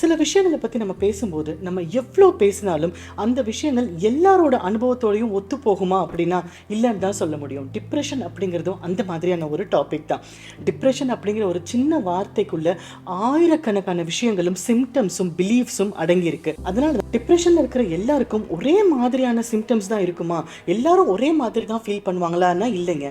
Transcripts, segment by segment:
சில விஷயங்களை பற்றி நம்ம பேசும்போது நம்ம எவ்வளோ பேசினாலும் அந்த விஷயங்கள் எல்லாரோட அனுபவத்தோடையும் ஒத்து போகுமா அப்படின்னா இல்லைன்னு தான் சொல்ல முடியும். டிப்ரெஷன் அப்படிங்கிறதும் அந்த மாதிரியான ஒரு டாபிக் தான். டிப்ரெஷன் அப்படிங்கிற ஒரு சின்ன வார்த்தைக்குள்ள ஆயிரக்கணக்கான விஷயங்களும் சிம்டம்ஸும் பிலீஃப்ஸும் அடங்கியிருக்கு. அதனால டிப்ரெஷனில் இருக்கிற எல்லாருக்கும் ஒரே மாதிரியான சிம்டம்ஸ் தான் இருக்குமா, எல்லாரும் ஒரே மாதிரி தான் ஃபீல் பண்ணுவாங்களான்னா இல்லைங்க.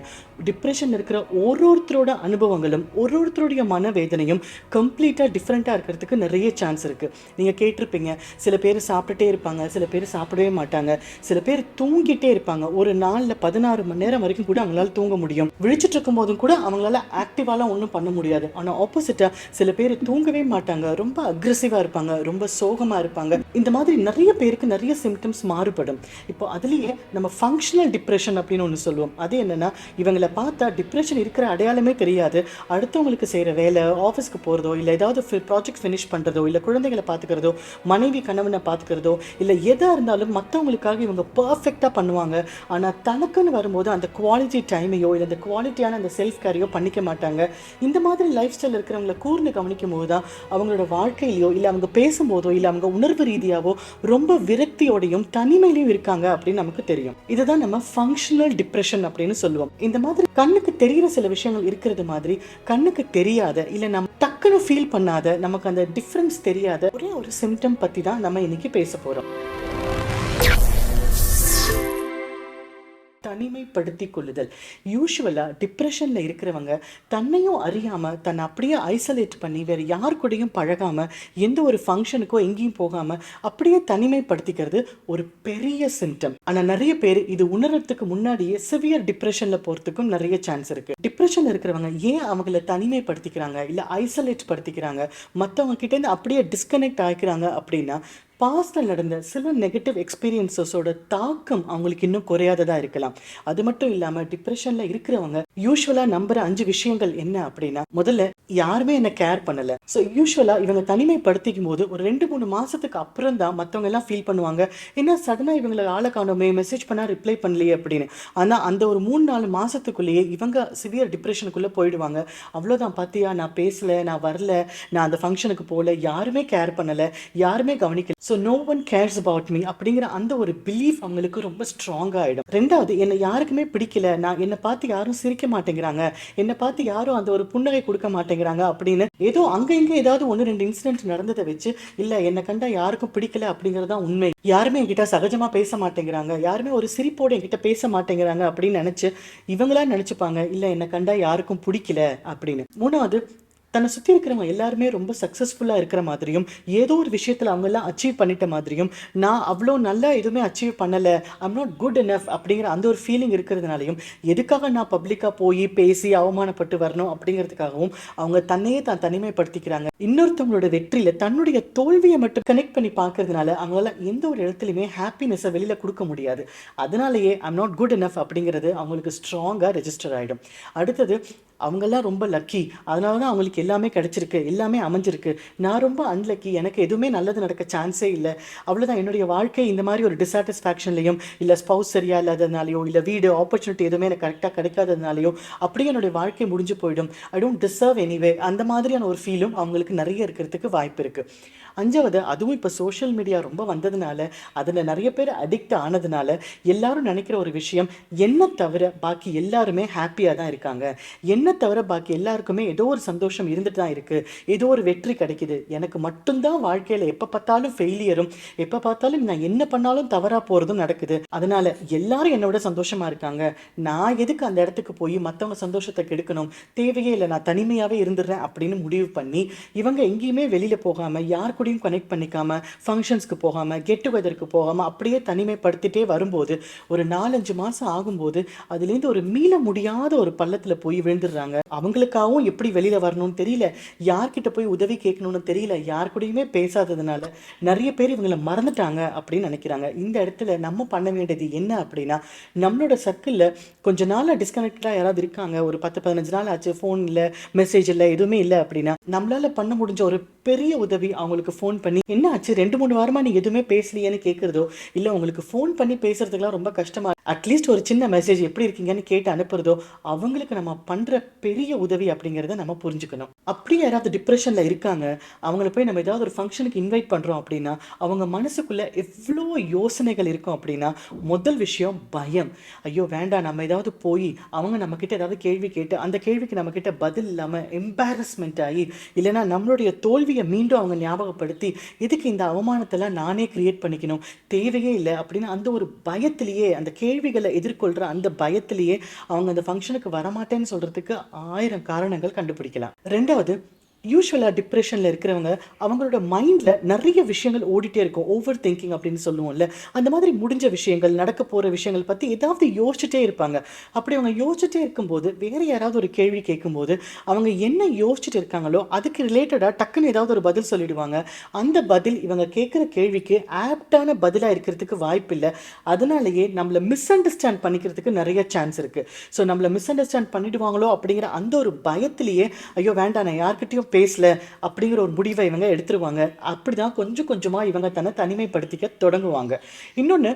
டிப்ரெஷன் இருக்கிற ஒருத்தரோட அனுபவங்களும் ஒருத்தருடைய மனவேதனையும் கம்ப்ளீட்டாக டிஃப்ரெண்ட்டாக இருக்கிறதுக்கு நிறைய சான்ஸ் இருக்குது. நீங்கள் கேட்டிருப்பீங்க, சில பேர் சாப்பிட்டுட்டே இருப்பாங்க, சில பேர் சாப்பிடவே மாட்டாங்க, சில பேர் தூங்கிட்டே இருப்பாங்க. ஒரு நாளில் 16 மணி நேரம் வரைக்கும் கூட அவங்களால தூங்க முடியும். விழிச்சிட்டு இருக்கும் போதும் கூட அவங்களால ஆக்டிவாலாம் ஒன்றும் பண்ண முடியாது. ஆனால் ஆப்போசிட்டாக சில பேர் தூங்கவே மாட்டாங்க, ரொம்ப அக்ரெசிவாக இருப்பாங்க, ரொம்ப சோகமாக இருப்பாங்க. இந்த மாதிரி நிறைய பேருக்கு நிறைய சிம்டம்ஸ் மாறுபடும். இப்போ அதுலேயே நம்ம ஃபங்க்ஷனல் டிப்ரெஷன் அப்படின்னு ஒன்று சொல்லுவோம். அது என்னென்னா, இவங்களை பார்த்தா டிப்ரெஷன் இருக்கிற அடையாளமே தெரியாது. அடுத்தவங்களுக்கு செய்கிற வேலை, ஆஃபீஸ்க்கு போகிறதோ, இல்லை ஏதாவது ப்ராஜெக்ட் ஃபினிஷ் பண்ணுறதோ, இல்லை குழந்தைகளை பார்த்துக்கிறதோ, மனைவி கணவனை பார்த்துக்கிறதோ, இல்லை எதாக இருந்தாலும் மற்றவங்களுக்காக இவங்க பர்ஃபெக்டாக பண்ணுவாங்க. ஆனால் தனக்குன்னு வரும்போது அந்த குவாலிட்டி டைமையோ இல்லை அந்த குவாலிட்டியான அந்த செல்ஃப் கேரையோ பண்ணிக்க மாட்டாங்க. இந்த மாதிரி லைஃப் ஸ்டைல் இருக்கிறவங்களை கூர்ந்து கவனிக்கும் போது தான் அவங்களோட வாழ்க்கையிலையோ இல்லை அவங்க பேசும்போதோ இல்லை அவங்க உணர்வு ரீதியாகவோ ரொம்ப விரக்தியோடையும் தனிமையிலையும் இருக்காங்க அப்படின்னு நமக்கு தெரியும். இதுதான் நம்ம ஃபங்க்ஷனல் டிப்ரெஷன் அப்படின்னு சொல்லுவோம். இந்த மாதிரி கண்ணுக்கு தெரிகிற சில விஷயங்கள் இருக்கிறது மாதிரி கண்ணுக்கு தெரியாத இல்லை நம்ம டக்குன்னு ஃபீல் பண்ணாத, நமக்கு அந்த டிஃப்ரென்ஸ் தெரியாத ஒரே ஒரு சிம்டம் பற்றி தான் நம்ம இன்னைக்கு பேச போகிறோம். தனிமைப்படுத்தி கொள்ளுதல். யூஸ்வலாக டிப்ரெஷனில் இருக்கிறவங்க தன்னையும் அறியாமல் தன்னை அப்படியே ஐசோலேட் பண்ணி வேறு யார் கூடயும் பழகாமல் எந்த ஒரு ஃபங்க்ஷனுக்கோ எங்கேயும் போகாமல் அப்படியே தனிமைப்படுத்திக்கிறது ஒரு பெரிய சிம்டம். ஆனால் நிறைய பேர் இது உணர்றதுக்கு முன்னாடியே சிவியர் டிப்ரெஷனில் போகிறதுக்கும் நிறைய சான்ஸ் இருக்குது. டிப்ரெஷனில் இருக்கிறவங்க ஏன் அவங்கள தனிமைப்படுத்திக்கிறாங்க இல்லை ஐசோலேட் படுத்திக்கிறாங்க, மற்றவங்க கிட்டேருந்து அப்படியே டிஸ்கனெக்ட் ஆகிக்கிறாங்க அப்படின்னா பாஸ்டில் நடந்த சில நெகட்டிவ் எக்ஸ்பீரியன்ஸஸோட தாக்கம் அவங்களுக்கு இன்னும் குறையாததாக இருக்கலாம். அது மட்டும் இல்லாமல் டிப்ரெஷனில் இருக்கிறவங்க யூஸ்வலாக நம்புற 5 விஷயங்கள் என்ன அப்படின்னா, முதல்ல யாருமே என்னை கேர் பண்ணலை. ஸோ யூஸ்வலாக இவங்க தனிமைப்படுத்திக்கும் போது ஒரு 2-3 மாதத்துக்கு அப்புறம் தான் மற்றவங்க எல்லாம் ஃபீல் பண்ணுவாங்க, என்ன சடனாக இவங்களை ஆளை காணோமே, மெசேஜ் பண்ணால் ரிப்ளை பண்ணலையே அப்படின்னு. ஆனால் அந்த ஒரு 3-4 மாதத்துக்குள்ளேயே இவங்க சிவியர் டிப்ரெஷனுக்குள்ளே போயிடுவாங்க. அவ்வளோதான், பார்த்தியா, நான் பேசலை, நான் வரல, நான் அந்த ஃபங்க்ஷனுக்கு போகல, யாருமே கேர் பண்ணலை, யாருமே கவனிக்கல, so no one cares about me அப்படிங்கிற அந்த ஒரு பிலீஃப் அவங்களுக்கு ரொம்ப ஸ்ட்ராங்காக ஆகிடும். ரெண்டாவது, என்னை யாருக்குமே பிடிக்கல, என்னை பார்த்து யாரும் சிரிக்க மாட்டேங்கிறாங்க, என்னை பார்த்து யாரும் அந்த ஒரு புன்னகை கொடுக்க மாட்டேங்கிறாங்க அப்படின்னு ஏதோ அங்கே இங்கே ஏதாவது 1-2 இன்சிடென்ட் நடந்ததை வச்சு இல்லை என்னை கண்டா யாருக்கும் பிடிக்கல அப்படிங்கிறது தான் உண்மை, யாருமே என்கிட்ட சகஜமாக பேச மாட்டேங்கிறாங்க, யாருமே ஒரு சிரிப்போடு என்கிட்ட பேச மாட்டேங்கிறாங்க அப்படின்னு நினச்சி இவங்களா நினச்சிப்பாங்க இல்லை என்னை கண்டா யாருக்கும் பிடிக்கல அப்படின்னு. மூணாவது, தன்னை சுற்றி இருக்கிறவங்க எல்லாருமே ரொம்ப சக்ஸஸ்ஃபுல்லாக இருக்கிற மாதிரியும் ஏதோ ஒரு விஷயத்தில் அவங்கெல்லாம் அச்சீவ் பண்ணிட்ட மாதிரியும் நான் அவ்வளோ நல்லா எதுவுமே அச்சீவ் பண்ணலை, ஐம் நாட் குட் இனஃப் அப்படிங்கிற அந்த ஒரு ஃபீலிங் இருக்கிறதுனாலையும் எதுக்காக நான் பப்ளிக்காக போய் பேசி அவமானப்பட்டு வரணும் அப்படிங்கிறதுக்காகவும் அவங்க தன்னையே தான் தனிமைப்படுத்திக்கிறாங்க. இன்னொருத்தவங்களோட வெற்றியில் தன்னுடைய தோல்வியை மட்டும் கனெக்ட் பண்ணி பார்க்கறதுனால அவங்களால எந்த ஒரு இடத்துலையுமே ஹாப்பினஸை வெளியில் கொடுக்க முடியாது. அதனாலேயே ஐம் நாட் குட் இனஃப் அப்படிங்கிறது அவங்களுக்கு ஸ்ட்ராங்காக ரெஜிஸ்டர் ஆகிடும். அடுத்தது, அவங்கெல்லாம் ரொம்ப லக்கி, அதனால தான் அவங்களுக்கு எல்லாமே கிடச்சிருக்கு, எல்லாமே அமைஞ்சிருக்கு, நான் ரொம்ப அன்லக்கி, எனக்கு எதுவுமே நல்லது நடக்க சான்ஸே இல்லை, அவ்வளோதான், என்னுடைய வாழ்க்கை இந்த மாதிரி ஒரு டிஸாட்டிஸ்ஃபேக்ஷன்லையும் இல்லை ஸ்பவுஸ் சரியா இல்லாததுனாலையோ இல்லை வீடு ஆப்பர்ச்சுனிட்டி எதுவுமே எனக்கு கரெக்டாக கிடைக்காததுனாலையோ அப்படியே என்னுடைய வாழ்க்கை முடிஞ்சு போயிடும், ஐ டோன்ட் டிசர்வ் எனிவே, அந்த மாதிரியான ஒரு ஃபீலும் அவங்களுக்கு நிறைய இருக்கிறதுக்கு வாய்ப்பு இருக்குது. அஞ்சாவது, அதுவும் இப்போ சோஷியல் மீடியா ரொம்ப வந்ததுனால அதில் நிறைய பேர் அடிக்ட் ஆனதுனால எல்லாரும் நினைக்கிற ஒரு விஷயம், என்ன தவிர பாக்கி எல்லாருமே ஹாப்பியாக தான் இருக்காங்க, என்ன தவிர பாக்கி எல்லாருக்குமே ஏதோ ஒரு சந்தோஷம் இருந்துட்டு தான் இருக்குது, ஏதோ ஒரு வெற்றி கிடைக்குது, எனக்கு மட்டும்தான் வாழ்க்கையில் எப்போ பார்த்தாலும் ஃபெயிலியரும், எப்போ பார்த்தாலும் நான் என்ன பண்ணாலும் தவறாக போகிறதும் நடக்குது, அதனால் எல்லாரும் என்னோட சந்தோஷமாக இருக்காங்க, நான் எதுக்கு அந்த இடத்துக்கு போய் மற்றவங்க சந்தோஷத்தை கெடுக்கணும், தேவையே இல்லை, நான் தனிமையாகவே இருந்துடுறேன் அப்படின்னு முடிவு பண்ணி இவங்க எங்கேயுமே வெளியில் போகாமல் யார் கூடயும் கனெக்ட் பண்ணிக்காம ஃபங்க்ஷன்ஸ்க்கு போகாமல் கெட் டுகெதருக்கு போகாமல் அப்படியே தனிமைப்படுத்திட்டே வரும்போது ஒரு 4-5 மாதம் ஆகும்போது அதுலேருந்து ஒரு மீள முடியாத ஒரு பள்ளத்தில் போய் விழுந்துடுறாங்க. அவங்களுக்காகவும் எப்படி வெளியில் வரணும்னு தெரியல, யார்கிட்ட போய் உதவி கேட்கணும்னு தெரியல, யார் கூடயுமே பேசாததுனால நிறைய பேர் இவங்களை மறந்துட்டாங்க அப்படின்னு நினைக்கிறாங்க. இந்த இடத்துல நம்ம பண்ண வேண்டியது என்ன அப்படின்னா, நம்மளோட சர்க்கிளில் கொஞ்ச நாளாக டிஸ்கனெக்டடாக யாராவது இருக்காங்க, ஒரு 10-15 நாள் ஆச்சு, ஃபோன் இல்லை, மெசேஜ் இல்லை, எதுவுமே இல்லை அப்படின்னா நம்மளால் பண்ண முடிஞ்ச ஒரு பெரிய உதவி அவங்களுக்கு ஃபோன் பண்ணி என்ன ஆச்சு 2-3 வாரமாக நீ எதுவுமே பேசலையேன்னு கேட்குறதோ, இல்லை உங்களுக்கு ஃபோன் பண்ணி பேசுறதுக்கெல்லாம் ரொம்ப கஷ்டமாக அட்லீஸ்ட் ஒரு சின்ன மெசேஜ் எப்படி இருக்கீங்கன்னு கேட்டு அனுப்புறதோ அவங்களுக்கு நம்ம பண்ற பெரிய உதவி அப்படிங்கிறத நம்ம புரிஞ்சுக்கணும். அப்படியே யாராவது டிப்ரெஷன்ல இருக்காங்க, அவங்கள போய் நம்ம ஏதாவது ஒரு ஃபங்க்ஷனுக்கு இன்வைட் பண்றோம் அப்படின்னா, அவங்க மனசுக்குள்ள எவ்வளோ யோசனைகள் இருக்கும் அப்படின்னா, முதல் விஷயம் பயம். ஐயோ வேண்டாம், நம்ம ஏதாவது போய் அவங்க நம்ம கிட்ட ஏதாவது கேள்வி கேட்டு அந்த கேள்விக்கு நம்ம கிட்ட பதில் இல்லாம எம்பாரஸ்மெண்ட் ஆகி, இல்லைன்னா நம்மளுடைய தோல்வியை மீண்டும் அவங்க ஞாபகப்படுத்தி எதுக்கு இந்த அவமானத்தெல்லாம் நானே கிரியேட் பண்ணிக்கணும், தேவையே இல்லை அப்படின்னு அந்த ஒரு பயத்திலேயே, அந்த கேள்விகளை எதிர்கொள்கிற அந்த பயத்திலேயே அவங்க அந்த ஃபங்க்ஷனுக்கு வரமாட்டேன்னு சொல்கிறதுக்கு 1000 காரணங்கள் கண்டுபிடிக்கலாம். ரெண்டாவது, யூஸ்வலாக டிப்ரெஷனில் இருக்கிறவங்க அவங்களோட மைண்டில் நிறைய விஷயங்கள் ஓடிட்டே இருக்கும். ஓவர் திங்கிங் அப்படின்னு சொல்லுவோம்ல, அந்த மாதிரி முடிஞ்ச விஷயங்கள், நடக்க போகிற விஷயங்கள் பற்றி ஏதாவது யோசிச்சுட்டே இருப்பாங்க. அப்படி அவங்க யோசிச்சுட்டே இருக்கும்போது வேறு யாராவது ஒரு கேள்வி கேட்கும்போது அவங்க என்ன யோசிச்சுட்டு இருக்காங்களோ அதுக்கு ரிலேட்டடாக டக்குன்னு ஏதாவது ஒரு பதில் சொல்லிடுவாங்க. அந்த பதில் இவங்க கேட்குற கேள்விக்கு ஆப்டான பதிலாக இருக்கிறதுக்கு வாய்ப்பு இல்லை. அதனாலேயே நம்மளை மிஸ் அண்டர்ஸ்டாண்ட் பண்ணிக்கிறதுக்கு நிறைய சான்ஸ் இருக்குது. ஸோ நம்மளை மிஸ் அண்டர்ஸ்டாண்ட் பண்ணிடுவாங்களோ அப்படிங்கிற அந்த ஒரு பயத்திலேயே ஐயோ வேண்டாம் நான் யார்கிட்டையும் பேசல அப்படிங்கிற ஒரு முடிவை இவங்க எடுத்துருவாங்க. அப்படிதான் கொஞ்சம் கொஞ்சமாக இவங்க தன்னை தனிமைப்படுத்திக்க தொடங்குவாங்க. இன்னொன்று,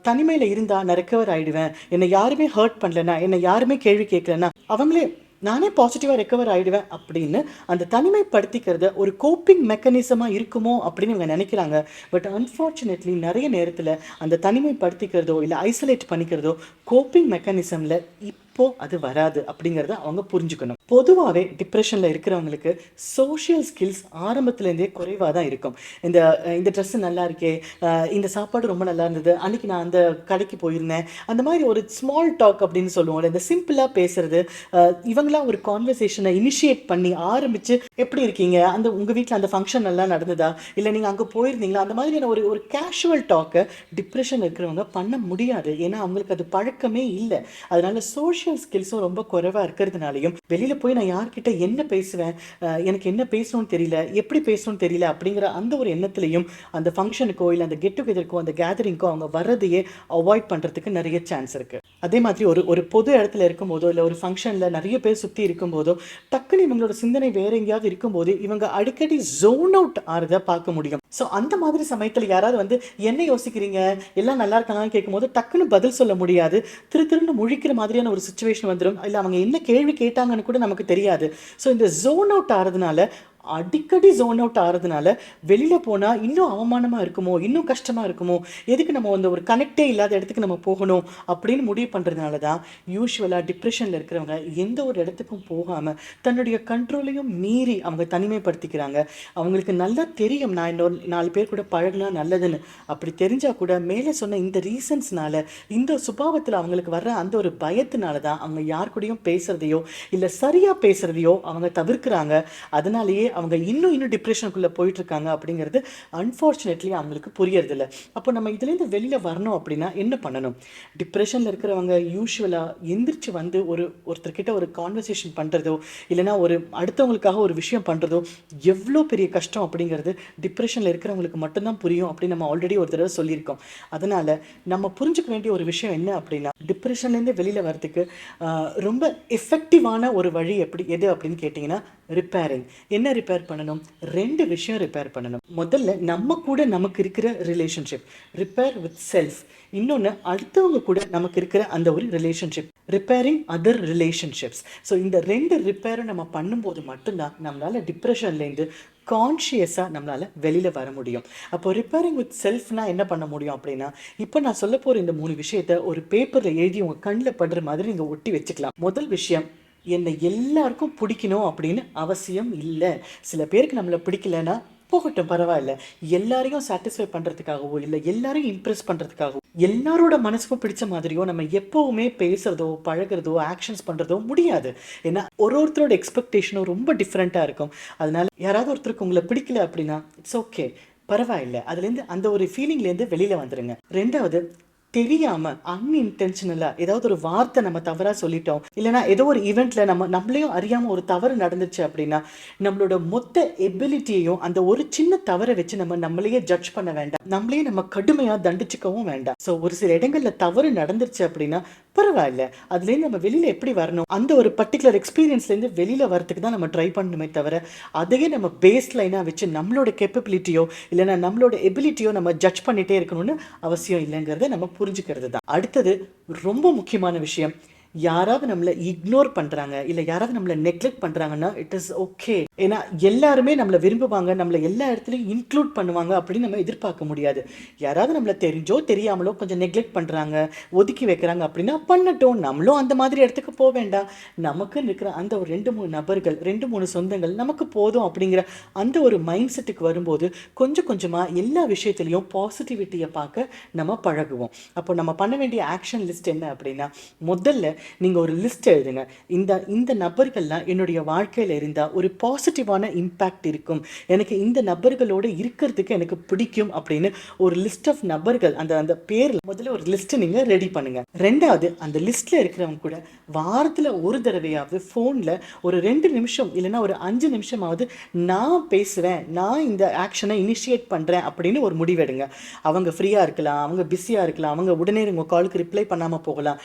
தனிமையில் இருந்தால் நான் ரெக்கவர் ஆகிடுவேன், என்னை யாருமே ஹர்ட் பண்ணலன்னா, என்னை யாருமே கேள்வி கேட்கலன்னா அவங்களே நானே பாசிட்டிவாக ரெக்கவர் ஆகிடுவேன் அப்படின்னு அந்த தனிமைப்படுத்திக்கிறத ஒரு கோப்பிங் மெக்கானிசமாக இருக்குமோ அப்படின்னு இவங்க நினைக்கிறாங்க. பட் அன்ஃபார்ச்சுனேட்லி நிறைய நேரத்தில் அந்த தனிமைப்படுத்திக்கிறதோ இல்லை ஐசோலேட் பண்ணிக்கிறதோ கோப்பிங் மெக்கானிசமில் இப்போது அது வராது அப்படிங்கிறத அவங்க புரிஞ்சுக்கணும். பொதுவாகவே டிப்ரெஷனில் இருக்கிறவங்களுக்கு சோஷியல் ஸ்கில்ஸ் ஆரம்பத்துலேருந்தே குறைவாக தான் இருக்கும். இந்த இந்த ட்ரெஸ்ஸு நல்லா இருக்கே, இந்த சாப்பாடு ரொம்ப நல்லா இருந்தது, அன்றைக்கி நான் அந்த கடைக்கு போயிருந்தேன், அந்த மாதிரி ஒரு ஸ்மால் டாக் அப்படின்னு சொல்லுவோம்ல, இந்த சிம்பிளாக பேசுறது, இவங்களாம் ஒரு கான்வர்சேஷனை இனிஷியேட் பண்ணி ஆரம்பித்து எப்படி இருக்கீங்க, அந்த உங்கள் வீட்டில் அந்த ஃபங்க்ஷன் நல்லா நடந்ததா, இல்லை நீங்கள் அங்கே போயிருந்தீங்களா, அந்த மாதிரியான ஒரு ஒரு கேஷுவல் டாக்கை டிப்ரெஷன் இருக்கிறவங்க பண்ண முடியாது. ஏன்னா அவங்களுக்கு அது பழக்கமே இல்லை. அதனால சோஷியல் ஸ்கில்ஸும் ரொம்ப குறைவாக இருக்கிறதுனாலையும் வெளியில் போய் நான் யார்கிட்ட என்ன பேசுவேன், எனக்கு என்ன பேசணும்னு தெரியல, எப்படி பேசணும்னு தெரியல அப்படிங்கிற அந்த ஒரு எண்ணத்துலையும் அந்த ஃபங்க்ஷனுக்கோ இல்லை அந்த கெட் டுகெதருக்கோ அந்த கேதரிங்கோ அவங்க வர்றதையே அவாய்ட் பண்ணுறதுக்கு நிறைய சான்ஸ் இருக்குது. அதே மாதிரி ஒரு ஒரு பொது இடத்துல இருக்கும்போதோ இல்லை ஒரு ஃபங்க்ஷனில் நிறைய பேர் சுற்றி இருக்கும்போதோ டக்குன்னு இவங்களோட சிந்தனை வேற எங்கேயாவது இருக்கும்போது இவங்க அடிக்கடி ஜோன் அவுட் ஆகிறத பார்க்க முடியும். ஸோ அந்த மாதிரி சமயத்தில் யாராவது வந்து என்ன யோசிக்கிறீங்க, எல்லாம் நல்லா இருக்காங்கன்னு கேட்கும்போது டக்குன்னு பதில் சொல்ல முடியாது, திருன்னு முழிக்கிற மாதிரியான ஒரு சுச்சுவேஷன் வந்துடும். இல்லை அவங்க என்ன கேள்வி கேட்டாங்கன்னு கூட நமக்கு தெரியாது. ஸோ இந்த ஜோன் அவுட் ஆகிறதுனால, அடிக்கடி ஜோன் அவுட் ஆகிறதுனால வெளியில் போனால் இன்னும் அவமானமாக இருக்குமோ, இன்னும் கஷ்டமாக இருக்குமோ, எதுக்கு நம்ம வந்து ஒரு கனெக்டே இல்லாத இடத்துக்கு நம்ம போகணும் அப்படின்னு முடிவு பண்ணுறதுனால தான் யூஸ்வலாக டிப்ரெஷனில் இருக்கிறவங்க எந்த ஒரு இடத்துக்கும் போகாமல் தன்னுடைய கண்ட்ரோலையும் மீறி அவங்க தனிமைப்படுத்திக்கிறாங்க. அவங்களுக்கு நல்லா தெரியும் நான் இன்னொரு 4 பேர் கூட பழகினா நல்லதுன்னு. அப்படி தெரிஞ்சால் கூட மேலே சொன்ன இந்த ரீசன்ஸ்னால, இந்த சுபாவத்தில் அவங்களுக்கு வர்ற அந்த ஒரு பயத்தினால தான் அவங்க யார் கூடயும் பேசுகிறதையோ இல்லை சரியாக பேசுகிறதையோ அவங்க தவிர்க்கிறாங்க. அதனாலேயே அவங்க இன்னும் டிப்ரெஷனுக்குள்ளே போயிட்டுருக்காங்க அப்படிங்கிறது அன்ஃபார்ச்சுனேட்லி அவங்களுக்கு புரியறதில்ல. அப்போ நம்ம இதுலேருந்து வெளியில் வரணும் அப்படின்னா என்ன பண்ணணும்? டிப்ரெஷனில் இருக்கிறவங்க யூஸ்வலாக எந்திரிச்சு வந்து ஒருத்தர்கிட்ட ஒரு கான்வர்சேஷன் பண்ணுறதோ இல்லைனா ஒரு அடுத்தவங்களுக்காக ஒரு விஷயம் பண்ணுறதோ எவ்வளோ பெரிய கஷ்டம் அப்படிங்கிறது டிப்ரெஷனில் இருக்கிறவங்களுக்கு மட்டும்தான் புரியும் அப்படின்னு நம்ம ஆல்ரெடி ஒரு தடவை சொல்லியிருக்கோம். அதனால் நம்ம புரிஞ்சுக்க வேண்டிய ஒரு விஷயம் என்ன அப்படின்னா, டிப்ரெஷன்லேருந்து வெளியில் வரதுக்கு ரொம்ப எஃபெக்டிவான ஒரு வழி எது அப்படின்னு கேட்டிங்கன்னா ரிப்பேரிங். என்ன ரிப்பேர் பண்ணணும்? 2 விஷயம் ரிப்பேர் பண்ணணும். முதல்ல நம்ம கூட நமக்கு இருக்கிற ரிலேஷன்ஷிப், ரிப்பேர் வித் செல்ஃப். இன்னொன்று, அடுத்தவங்க கூட நமக்கு இருக்கிற அந்த ஒரு relationship, repairing other relationships. So இந்த 2 ரிப்பேரும் நம்ம பண்ணும்போது மட்டும்தான் நம்மளால் டிப்ரெஷன்லேருந்து கான்ஷியஸாக நம்மளால் வெளியில் வர முடியும். அப்போ ரிப்பேரிங் வித் செல்ஃப்னா என்ன பண்ண முடியும் அப்படின்னா, இப்போ நான் சொல்ல போகிற இந்த 3 விஷயத்தை ஒரு பேப்பரில் எழுதி உங்கள் கண்ணில் படுற மாதிரி நீங்கள் ஒட்டி வச்சுக்கலாம். முதல் விஷயம், என்னை எல்லாருக்கும் பிடிக்கணும் அப்படின்னு அவசியம் இல்லை. சில பேருக்கு நம்மளை பிடிக்கலன்னா போகட்டும், பரவாயில்ல. எல்லாரையும் சாட்டிஸ்ஃபை பண்ணுறதுக்காகவோ இல்லை எல்லாரையும் இம்ப்ரெஸ் பண்ணுறதுக்காகவோ எல்லாரோட மனசுக்கும் பிடிச்ச மாதிரியோ நம்ம எப்போவுமே பேசுகிறதோ பழகிறதோ ஆக்ஷன்ஸ் பண்ணுறதோ முடியாது. ஏன்னா ஒருத்தரோட எக்ஸ்பெக்டேஷனும் ரொம்ப டிஃப்ரெண்ட்டாக இருக்கும். அதனால யாராவது ஒருத்தருக்கு உங்களை பிடிக்கல அப்படின்னா இட்ஸ் ஓகே, பரவாயில்ல. அதுலேருந்து அந்த ஒரு ஃபீலிங்லேருந்து வெளியில் வந்துடுங்க. ரெண்டாவது, தெரியாமல் அன்இன்டென்ஷனலாக ஏதாவது ஒரு வார்த்தை நம்ம தவறாக சொல்லிட்டோம், இல்லைனா ஏதோ ஒரு ஈவெண்ட்டில் நம்மளையும் அறியாமல் ஒரு தவறு நடந்துச்சு அப்படின்னா நம்மளோட மொத்த எபிலிட்டியையும் அந்த ஒரு சின்ன தவறை வச்சு நம்மளையே ஜட்ஜ் பண்ண வேண்டாம், நம்மளையே நம்ம கடுமையாக தண்டிச்சுக்கவும் வேண்டாம். ஸோ ஒரு சில இடங்களில் தவறு நடந்துருச்சு அப்படின்னா பரவாயில்ல. அதுலேருந்து நம்ம வெளியில எப்படி வரணும்? அந்த ஒரு பர்ட்டிகுலர் எக்ஸ்பீரியன்ஸ்லேருந்து வெளியில வரதுக்கு தான் நம்ம ட்ரை பண்ணணுமே தவிர, அதையே நம்ம பேஸ் லைனா வச்சு நம்மளோட கேப்பபிலிட்டியோ, இல்லன்னா நம்மளோட எபிலிட்டியோ நம்ம ஜட்ஜ் பண்ணிட்டே இருக்கணும்னு அவசியம் இல்லைங்கிறத நம்ம புரிஞ்சுக்கிறது தான். அடுத்தது ரொம்ப முக்கியமான விஷயம். யாராவது நம்மள இக்னோர் பண்றாங்க, இல்ல யாராவது நம்மள நெக்லெக்ட் பண்றாங்கன்னா, இட் இஸ் ஓகே. ஏன்னா எல்லாருமே நம்மள விரும்புவாங்க, நம்மள எல்லா இடத்துலயும் இன்க்ளூட் பண்ணுவாங்க அப்படின்னு நம்ம எதிர்பார்க்க முடியாது. யாராவது நம்மள தெரிஞ்சோ தெரியாமலோ கொஞ்சம் நெக்லெக்ட் பண்றாங்க, ஒதுக்கி வைக்கிறாங்க அப்படின்னா பண்ணட்டும். நம்மளும் அந்த மாதிரி இடத்துக்கு போ வேண்டாம். நமக்குன்னு இருக்கிற அந்த ஒரு 2, 3 நபர்கள், 2, 3 சொந்தங்கள் நமக்கு போதும் அப்படிங்கிற அந்த ஒரு மைண்ட் செட்டுக்கு வரும்போது, கொஞ்சம் கொஞ்சமா எல்லா விஷயத்திலயும் பாசிட்டிவிட்டிய பார்க்க நம்ம பழகுவோம். அப்போ நம்ம பண்ண வேண்டிய ஆக்ஷன் லிஸ்ட் என்ன அப்படின்னா, முதல்ல நீங்க ஒரு லிஸ்ட் எழுதுங்க. இந்த இந்த நபர்கள்லாம் என்னுடைய வாழ்க்கையில இருந்தா ஒரு பாசிட்டிவான இம்பாக்ட் இருக்கும், எனக்கு இந்த நபர்களோட இருக்கிறதுக்கு எனக்கு பிடிக்கும் அப்படின்னு ஒரு லிஸ்ட் ஆஃப் நபர்கள், அந்த அந்த பேர் முதல்ல ஒரு லிஸ்ட் நீங்க ரெடி பண்ணுங்க. ரெண்டாவது, அந்த லிஸ்ட்ல இருக்கிறவங்க கூட வாரத்துல ஒரு தடவையாவது போன்ல ஒரு 2 நிமிஷம் இல்லைன்னா ஒரு 5 நிமிஷமாவது நான் பேசுவேன், நான் இந்த ஆக்ஷனை இனிஷியேட் பண்றேன் அப்படின்னு ஒரு முடிவெடுங்க. அவங்க ஃப்ரீயா இருக்கலாம், அவங்க பிஸியா இருக்கலாம், அவங்க உடனே உங்க காலுக்கு ரிப்ளை பண்ணாம போகலாம்.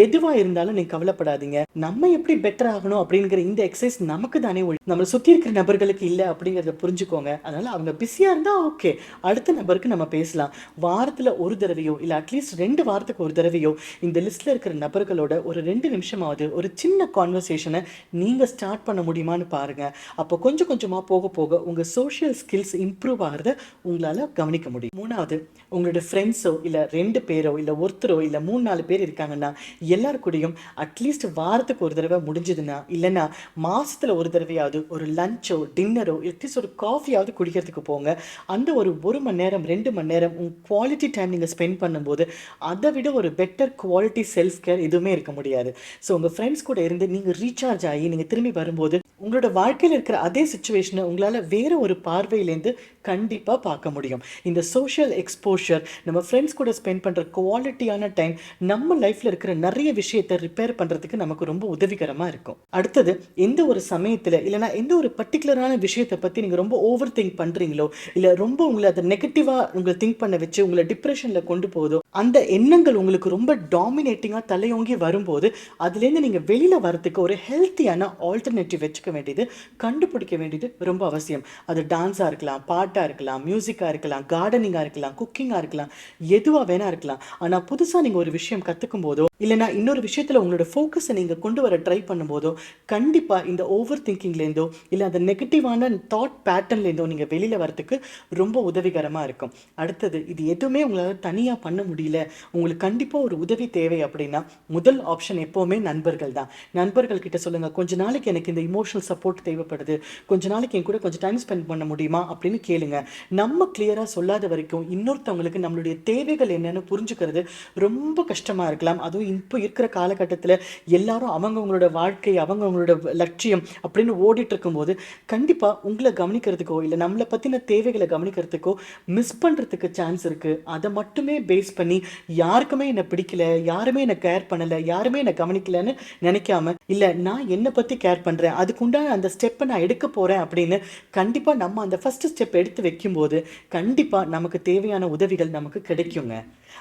எதுவா இருந்தாலும் நீங்க கவலைப்படாதீங்க. நம்ம எப்படி பெட்டர் ஆகணும் அப்படிங்கிற இந்த எக்ஸசைஸ் நமக்கு தானே, நம்ம சுத்தி இருக்கிற நபர்களுக்கு இல்ல அப்படிங்கறத புரிஞ்சுக்கோங்க. அதனால அவங்க பிஸியா இருந்தா ஓகே, அடுத்த நபருக்கு நம்ம பேசலாம். வாரத்துல ஒரு தடவையோ இல்ல அட்லீஸ்ட் 2 வாரத்துக்கு ஒரு தடவையோ இந்த லிஸ்ட்ல இருக்கிற நபர்களோட ஒரு 2 நிமிஷமாவது ஒரு சின்ன கான்வர்சேஷனை நீங்க ஸ்டார்ட் பண்ண முடியுமான்னு பாருங்க. அப்போ கொஞ்சம் கொஞ்சமா போக போக உங்க சோஷியல் ஸ்கில்ஸ் இம்ப்ரூவ் ஆகிறத உங்களால கவனிக்க முடியும். மூணாவது, உங்களோட ஃப்ரெண்ட்ஸோ இல்ல 2 பேரோ இல்ல ஒருத்தரோ இல்ல 3, 4 பேர் இருக்காங்கன்னா எல்லாரு கூடயும் அட்லீஸ்ட் வாரத்துக்கு ஒரு தடவை முடிஞ்சதுன்னா, இல்லைன்னா மாசத்துல ஒரு தடவையாவது ஒரு லஞ்சோ டின்னரோ அட்லீஸ்ட் ஒரு காஃபியாவது குடிக்கிறதுக்கு போங்க. அந்த ஒரு 1 மணி நேரம் 2 மணி நேரம் குவாலிட்டி டைம் நீங்கள் ஸ்பெண்ட் பண்ணும்போது அதை விட ஒரு பெட்டர் குவாலிட்டி செல்ஃப் கேர் எதுவுமே இருக்க முடியாது. ஸோ உங்கள் ஃப்ரெண்ட்ஸ் கூட இருந்து நீங்கள் ரீசார்ஜ் ஆகி நீங்கள் திரும்பி வரும்போது உங்களோட வாழ்க்கையில் இருக்கிற அதே சுச்சுவேஷனை உங்களால் வேற ஒரு பார்வையிலேருந்து கண்டிப்பாக பார்க்க முடியும். இந்த சோஷியல் எக்ஸ்போஷர், நம்ம ஃப்ரெண்ட்ஸ் கூட ஸ்பெண்ட் பண்ணுற குவாலிட்டியான டைம் நம்ம லைஃப்பில் இருக்கிற நிறைய விஷயத்தை ரிப்பேர் பண்ணுறதுக்கு நமக்கு ரொம்ப உதவிகரமாக இருக்கும். அடுத்தது, எந்த ஒரு சமயத்தில் இல்லைனா எந்த ஒரு பர்டிகுலரான விஷயத்தை பற்றி நீங்கள் ரொம்ப ஓவர் திங்க் பண்ணுறீங்களோ, இல்லை ரொம்ப உங்களை அதை நெகட்டிவாக உங்களை திங்க் பண்ண வச்சு உங்களை டிப்ரெஷனில் கொண்டு போதோ, அந்த எண்ணங்கள் உங்களுக்கு ரொம்ப டாமினேட்டிங்காக தலையோங்கி வரும்போது அதுலேருந்து நீங்கள் வெளியில் வரதுக்கு ஒரு ஹெல்த்தியான ஆல்டர்னேட்டிவ் வச்சுக்க வேண்டியது, கண்டுபிடிக்க வேண்டியது ரொம்ப அவசியம். அது டான்ஸாக இருக்கலாம், பாட்டாக இருக்கலாம், மியூசிக்காக இருக்கலாம், கார்டனிங்காக இருக்கலாம், குக்கிங்காக இருக்கலாம், எதுவாக வேணா இருக்கலாம். ஆனால் புதுசாக நீங்கள் ஒரு விஷயம் கற்றுக்கும் போதோ இல்லைனா இன்னொரு விஷயத்தில் உங்களோட ஃபோக்கஸை நீங்கள் கொண்டு வர ட்ரை பண்ணும்போதோ கண்டிப்பாக இந்த ஓவர் திங்கிங்லேருந்தோ இல்லை அந்த நெகட்டிவான தாட் பேட்டர்ன்லேருந்தோ நீங்கள் வெளியில் வரத்துக்கு ரொம்ப உதவிகரமாக இருக்கும். அடுத்தது, இது எதுவுமே உங்களால் தனியாக பண்ண முடியல, உங்களுக்கு கண்டிப்பாக ஒரு உதவி தேவை அப்படின்னா முதல் ஆப்ஷன் எப்போவுமே நண்பர்கள் தான். நண்பர்கள் கிட்ட சொல்லுங்கள், கொஞ்ச நாளைக்கு எனக்கு இந்த இமோஷனல் சப்போர்ட் தேவைப்படுது, கொஞ்ச நாளைக்கு என் கூட கொஞ்சம் டைம் ஸ்பெண்ட் பண்ண முடியுமா அப்படின்னு கேளுங்க. நம்ம கிளியராக சொல்லாத வரைக்கும் இன்னொருத்தவங்களுக்கு நம்மளுடைய தேவைகள் என்னன்னு புரிஞ்சுக்கிறது ரொம்ப கஷ்டமாக இருக்கலாம். அதுவும் இப்போ இருக்கிற காலகட்டத்தில் எல்லாரும் அவங்கவுங்களோட வாழ்க்கை, அவங்கவுங்களோட லட்சியம் அப்படின்னு ஓடிட்டு இருக்கும்போது கண்டிப்பாக உங்களை கவனிக்கிறதுக்கோ இல்லை நம்மளை பற்றின தேவைகளை கவனிக்கிறதுக்கோ மிஸ் பண்ணுறதுக்கு சான்ஸ் இருக்குது. அதை மட்டுமே பேஸ் பண்ணி யாருக்குமே என்னை பிடிக்கல, யாருமே என்னை கேர் பண்ணலை, யாருமே என்னை கவனிக்கலன்னு நினைக்காம, இல்லை நான் என்னை பற்றி கேர் பண்ணுறேன், அதுக்குண்டான அந்த ஸ்டெப்பை நான் எடுக்க போகிறேன் அப்படின்னு கண்டிப்பாக நம்ம அந்த ஃபஸ்ட்டு ஸ்டெப் எடுத்து வைக்கும்போது கண்டிப்பாக நமக்கு தேவையான உதவிகள் நமக்கு கிடைக்குங்க.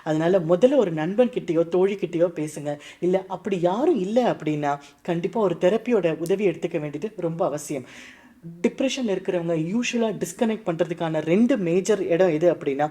அதனால முதல்ல ஒரு நண்பன் கிட்டேயோ தோழிக்கிட்டேயோ பேசுங்க. இல்லை அப்படி யாரும் இல்லை அப்படின்னா கண்டிப்பாக ஒரு தெரப்பியோட உதவி எடுத்துக்க வேண்டியது ரொம்ப அவசியம். டிப்ரெஷனில் இருக்கிறவங்க யூஸ்வலாக டிஸ்கனெக்ட் பண்ணுறதுக்கான 2 மேஜர் இடம் எது அப்படின்னா,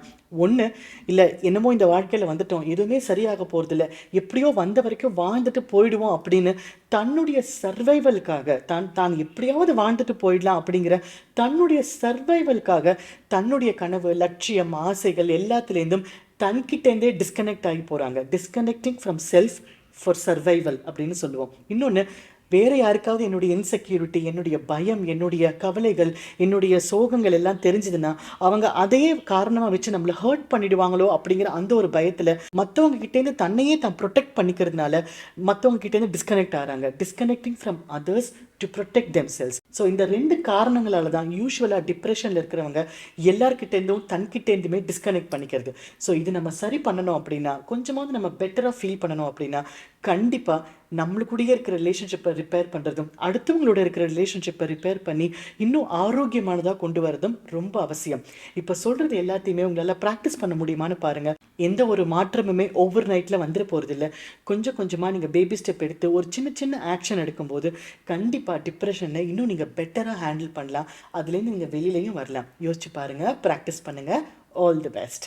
ஒன்று, இல்லை என்னமோ இந்த வாழ்க்கையில் வந்துட்டோம், எதுவுமே சரியாக போகிறதில்ல, எப்படியோ வந்த வரைக்கும் வாழ்ந்துட்டு போயிடுவோம் அப்படின்னு தன்னுடைய சர்வைவலுக்காக தான் எப்படியாவது வாழ்ந்துட்டு போயிடலாம் அப்படிங்கிற தன்னுடைய சர்வைவலுக்காக தன்னுடைய கனவு, லட்சியம், ஆசைகள் எல்லாத்துலேருந்தும் தன்கிட்டேருந்தே டிஸ்கனெக்ட் ஆகி போகிறாங்க. Disconnecting from self for survival அப்படின்னு சொல்லுவோம். இன்னொன்று, வேறு யாருக்காவது என்னுடைய இன்செக்யூரிட்டி, என்னுடைய பயம், என்னுடைய கவலைகள், என்னுடைய சோகங்கள் எல்லாம் தெரிஞ்சதுன்னா அவங்க அதையே காரணமாக வச்சு நம்மளை ஹர்ட் பண்ணிடுவாங்களோ அப்படிங்கிற அந்த ஒரு பயத்தில் மற்றவங்க கிட்டேருந்து தன்னையே தான் ப்ரொடெக்ட் பண்ணிக்கிறதுனால மற்றவங்க கிட்டேருந்து டிஸ்கனெக்ட் ஆகிறாங்க. Disconnecting from others to protect themselves. So இந்த 2 காரணங்களால தான் யூஸ்வலாக டிப்ரெஷனில் இருக்கிறவங்க எல்லார்கிட்டேருந்தும் தன்கிட்டேருந்துமே டிஸ்கனெக்ட் பண்ணிக்கிறது. ஸோ இது நம்ம சரி பண்ணணும் அப்படின்னா, கொஞ்சமாவது நம்ம பெட்டராக ஃபீல் பண்ணணும் அப்படின்னா கண்டிப்பாக நம்மளுக்குடைய இருக்கிற ரிலேஷன்ஷிப்பை ரிப்பேர் பண்ணுறதும் அடுத்தவங்களோட இருக்கிற ரிலேஷன்ஷிப்பை ரிப்பேர் பண்ணி இன்னும் ஆரோக்கியமானதாக கொண்டு வரதும் ரொம்ப அவசியம். இப்போ சொல்கிறது எல்லாத்தையுமே உங்களால் ப்ராக்டிஸ் பண்ண முடியுமான்னு பாருங்கள். எந்த ஒரு மாற்றமுமே ஓவர் நைட்டில் வந்துட போகிறதில்ல. கொஞ்சம் கொஞ்சமாக நீங்கள் பேபி ஸ்டெப் எடுத்து ஒரு சின்ன சின்ன ஆக்ஷன் எடுக்கும்போது கண்டிப்பாக டிப்ரெஷனை இன்னும் நீங்கள் பெட்டராக ஹேண்டில் பண்ணலாம். அதுலேருந்து நீங்கள் வெளியிலையும் வரலாம். யோசிச்சு பாருங்கள், ப்ராக்டிஸ் பண்ணுங்கள். All the best.